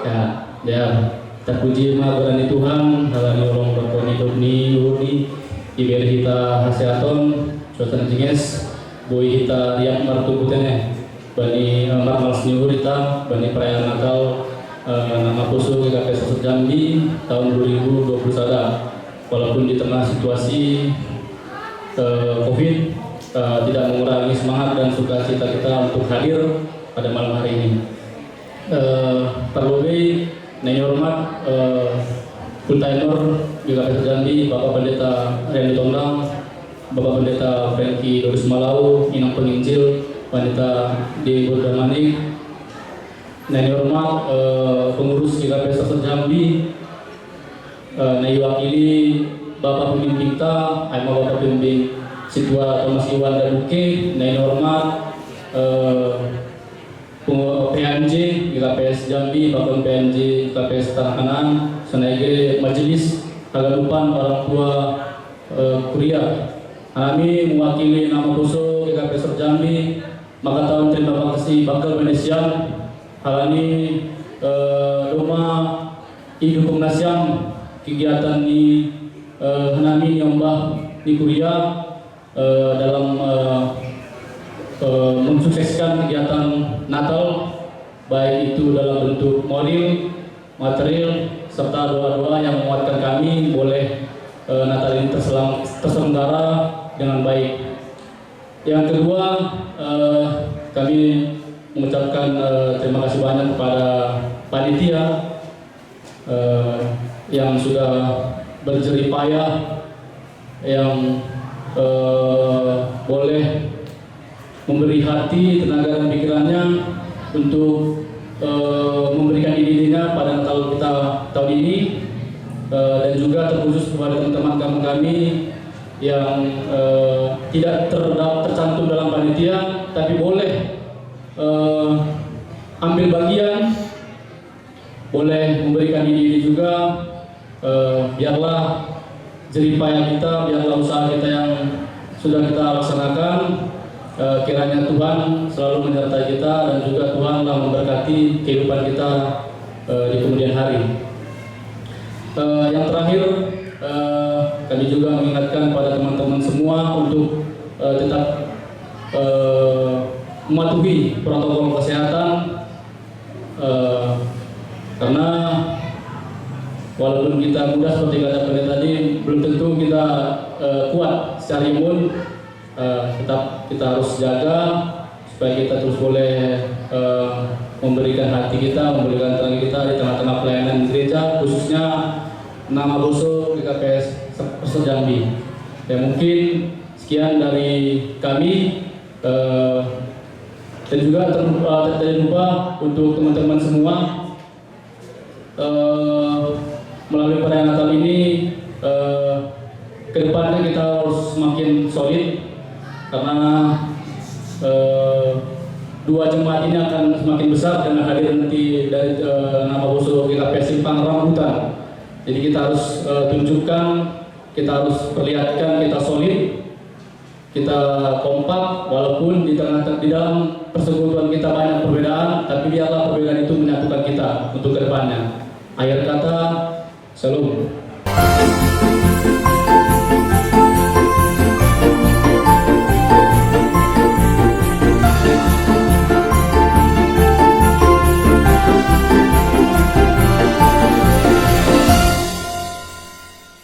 Ya, ya. Terpuji maha Tuhan, halani orang berkoni doni uni, iberi kita haseaton, suasana jinges, boy kita riak martubutene, bani marmal senyur kita, bani perayaan Natal, nama pusu GKP Sosok Jambi tahun 2021. Walaupun di tengah situasi COVID, tidak mengurangi semangat dan sukacita kita untuk hadir pada malam hari ini. Terlebih Nai hormat full timer GKP Jambi, Bapak Pendeta Randy Tondang, Bapak Pendeta Franky Doris Malau, Inang Penginjil, Pendeta Diego Damanik. Nai hormat pengurus GKP Sosok Jambi, Nai wakili Bapak Pembimbing kita, Bapak Pembimbing Situa Thomas Iwan dan Uke. Nai hormat PNJ GKPS Jambi, Bapak PNJ GKPS Tanah Kanan, senaige majelis hagalupan orang tua kuliah. Kami mewakili nama puso GKPS Jambi, maka tahun terima kasih bakal Indonesian halani rumah idukung nasyam kegiatan di hanami nyombah di kuliah dalam mensukseskan kegiatan Natal, baik itu dalam bentuk moral, material, serta doa-doa yang menguatkan kami boleh Natal ini terselenggara dengan baik. Yang kedua, kami mengucapkan terima kasih banyak kepada panitia yang sudah berjerih payah, yang boleh memberi hati, tenaga dan pikirannya untuk memberikan idenya pada Natal kita tahun ini, dan juga terkhusus kepada teman-teman kami yang tidak tercantum dalam panitia tapi boleh ambil bagian, boleh memberikan ide juga. Biarlah jerih payah kita, biarlah usaha kita yang sudah kita laksanakan, kiranya Tuhan selalu menyertai kita dan juga Tuhan telah memberkati kehidupan kita di kemudian hari. Yang terakhir, kami juga mengingatkan pada teman-teman semua untuk tetap mematuhi protokol kesehatan, karena walaupun kita muda seperti kata pendeta tadi, belum tentu kita kuat secara imun. Tetap kita harus jaga supaya kita terus boleh memberikan hati kita, memberikan tenaga kita di tengah-tengah pelayanan gereja, khususnya nama Boso GKPS Sosok Jambi. Ya, mungkin sekian dari kami, dan juga tidak lupa untuk teman-teman semua, melalui perayaan Natal ini kedepannya kita harus semakin solid, karena dua jemaat ini akan semakin besar dengan hadir nanti dari nama Boso GKP Simpang Rambutan. Jadi kita harus tunjukkan, kita harus perlihatkan kita solid, kita kompak, walaupun di dalam persekutuan kita banyak perbedaan, tapi biarlah perbedaan itu menyatukan kita untuk kedepannya. Akhir kata, Shalom.